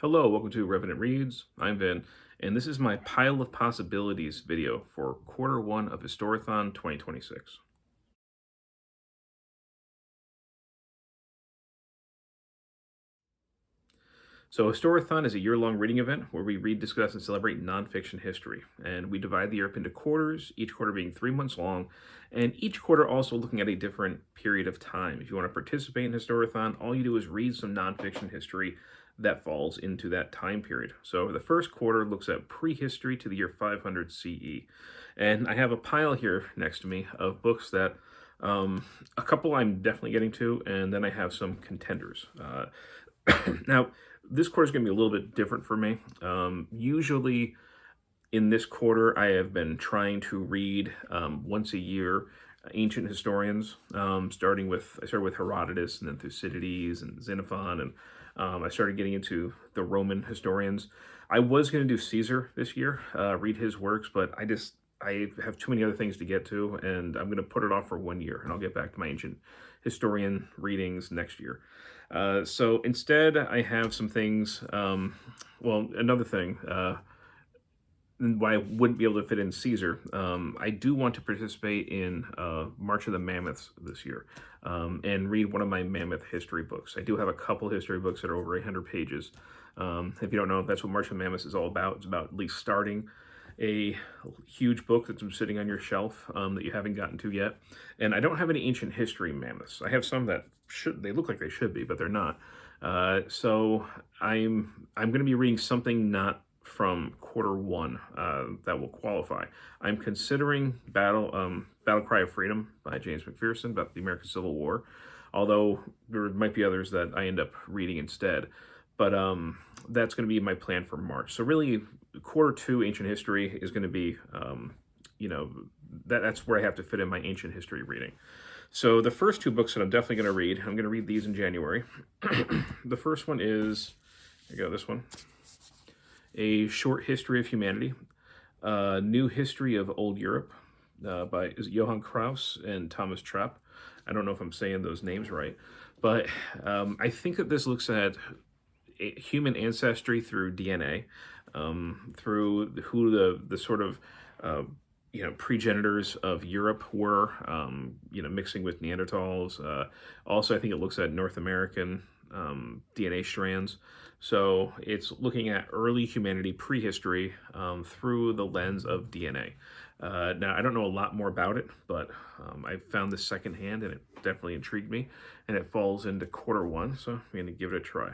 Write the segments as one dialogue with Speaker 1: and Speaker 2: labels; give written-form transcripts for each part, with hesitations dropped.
Speaker 1: Hello, welcome to Revenant Reads. I'm Vin, and this is my Pile of Possibilities video for quarter one of Historathon 2026. So Historathon is a year-long reading event where we read, discuss, and celebrate nonfiction history. And we divide the year up into quarters, each quarter being 3 months long, and each quarter also looking at a different period of time. If you want to participate in Historathon, all you do is read some nonfiction history that falls into that time period. So the first quarter looks at prehistory to the year 500 CE. And I have a pile here next to me of books that a couple I'm definitely getting to, and then I have some contenders. Now, this quarter is going to be a little bit different for me. Usually in this quarter, I have been trying to read once a year ancient historians, I started with Herodotus and then Thucydides and Xenophon, and I started getting into the Roman historians. I was going to do Caesar this year, read his works, but I have too many other things to get to, and I'm going to put it off for 1 year, and I'll get back to my ancient historian readings next year. So instead, I have some things. Well, another thing. Why I wouldn't be able to fit in Caesar. I do want to participate in March of the Mammoths this year and read one of my mammoth history books. I do have a couple history books that are over 800 pages. If you don't know, that's what March of the Mammoths is all about. It's about at least starting a huge book that's been sitting on your shelf that you haven't gotten to yet. And I don't have any ancient history mammoths. I have some that they look like they should be, but they're not. So I'm going to be reading something not from quarter one that will qualify. I'm considering Battle Cry of Freedom by James McPherson about the American Civil War, although there might be others that I end up reading instead. But that's going to be my plan for March. So really, quarter two ancient history is going to be, that's where I have to fit in my ancient history reading. So the first two books that I'm definitely going to read, I'm going to read these in January. The first one is, here you go, this one. A Short History of Humanity, New History of Old Europe by Johann Kraus and Thomas Trapp. I don't know if I'm saying those names right, but I think that this looks at human ancestry through DNA, through who the sort of progenitors of Europe were, mixing with Neanderthals. Also, I think it looks at North American DNA strands. So it's looking at early humanity, prehistory, through the lens of DNA. Now, I don't know a lot more about it, but I found this secondhand and it definitely intrigued me. And it falls into quarter one, so I'm going to give it a try.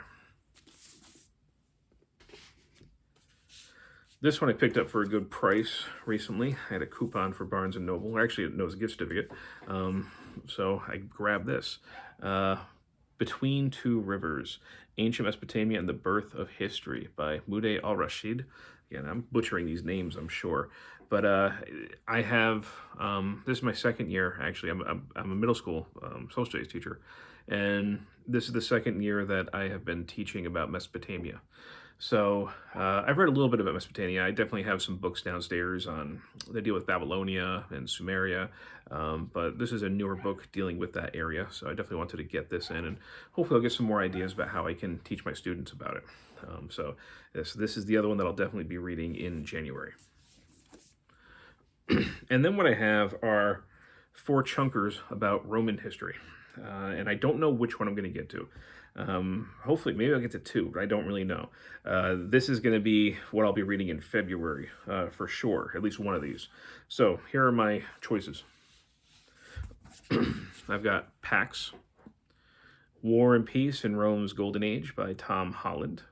Speaker 1: This one I picked up for a good price recently. I had a coupon for Barnes & Noble. Actually, no, it was a gift certificate. So I grabbed this. Between Two Rivers, Ancient Mesopotamia and the Birth of History by Mudeh al-Rashid. Again, I'm butchering these names, I'm sure. But I have, this is my second year, actually. I'm a middle school social studies teacher. And this is the second year that I have been teaching about Mesopotamia. So I've read a little bit about Mesopotamia. I definitely have some books downstairs on that deal with Babylonia and Sumeria, but this is a newer book dealing with that area. So I definitely wanted to get this in, and hopefully I'll get some more ideas about how I can teach my students about it. So this is the other one that I'll definitely be reading in January. And then what I have are 4 chunkers about Roman history, and I don't know which one I'm going to get to. Hopefully, maybe I'll get to 2, but I don't really know. This is going to be what I'll be reading in February, for sure, at least one of these. So here are my choices. I've got Pax, War and Peace in Rome's Golden Age by Tom Holland,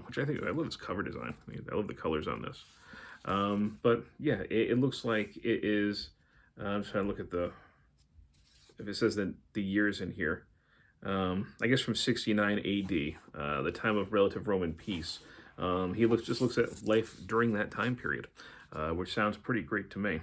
Speaker 1: which I love this cover design. I love the colors on this. But yeah, it looks like it is, I'm just trying to look at if it says that the years in here. I guess from 69 AD, the time of relative Roman peace. He just looks at life during that time period, which sounds pretty great to me.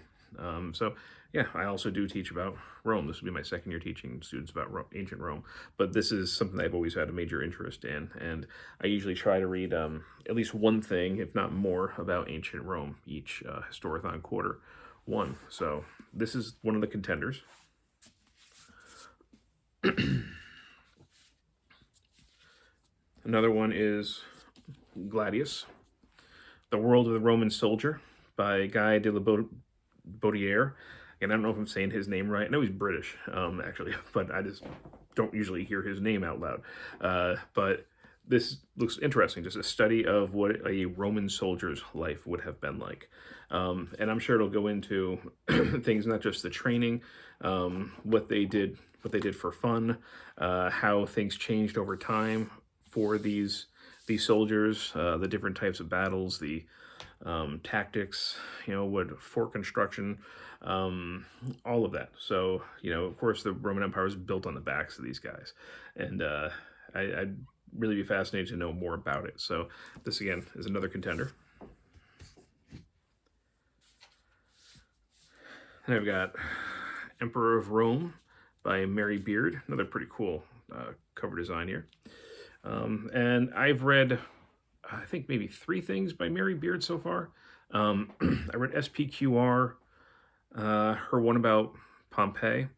Speaker 1: So yeah, I also do teach about Rome. This will be my second year teaching students about ancient Rome, but this is something I've always had a major interest in, and I usually try to read at least one thing, if not more, about ancient Rome each Historathon quarter one. So this is one of the contenders. Another one is Gladius, The World of the Roman Soldier by Guy de la Baudière. And I don't know if I'm saying his name right. I know he's British, actually, but I just don't usually hear his name out loud. But this looks interesting, just a study of what a Roman soldier's life would have been like. And I'm sure it'll go into things, not just the training, what they did for fun, how things changed over time for these soldiers, the different types of battles, the tactics, what fort construction, all of that. So, of course, the Roman Empire was built on the backs of these guys, and I'd really be fascinated to know more about it. So this, again, is another contender. And I've got Emperor of Rome by Mary Beard, another pretty cool cover design here. And I've read, I think, maybe 3 things by Mary Beard so far. I read SPQR, her one about Pompeii,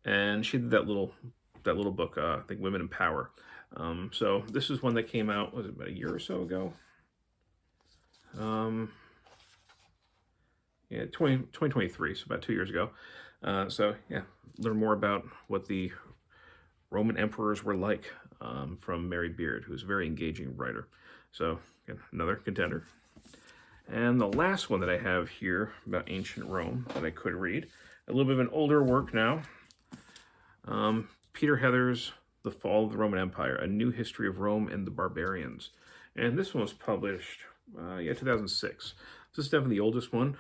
Speaker 1: and she did that little book, I think, Women in Power. So this is one that came out, was it about a year or so ago? Yeah, 2023, so about 2 years ago. So yeah, learn more about what the Roman emperors were like, from Mary Beard, who's a very engaging writer. So again, another contender. And the last one that I have here about ancient Rome that I could read, a little bit of an older work now. Peter Heather's The Fall of the Roman Empire, A New History of Rome and the Barbarians. And this one was published, 2006. This is definitely the oldest one,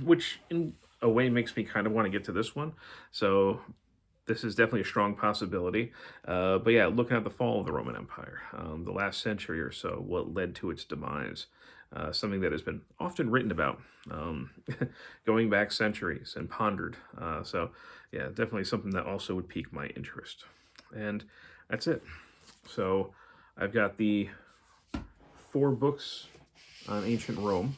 Speaker 1: which in a way makes me kind of want to get to this one. So this is definitely a strong possibility. But yeah, looking at the fall of the Roman Empire, the last century or so, what led to its demise. Something that has been often written about, going back centuries and pondered. So yeah, definitely something that also would pique my interest. And that's it. So I've got the 4 books on ancient Rome,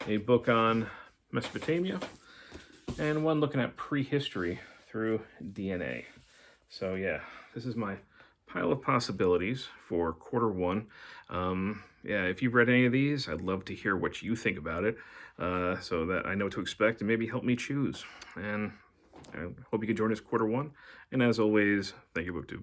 Speaker 1: a book on Mesopotamia, and one looking at prehistory through DNA. So yeah, this is my pile of possibilities for Q1. Yeah, if you've read any of these, I'd love to hear what you think about it, so that I know what to expect and maybe help me choose. And I hope you can join us Q1. And as always, thank you, BookTube.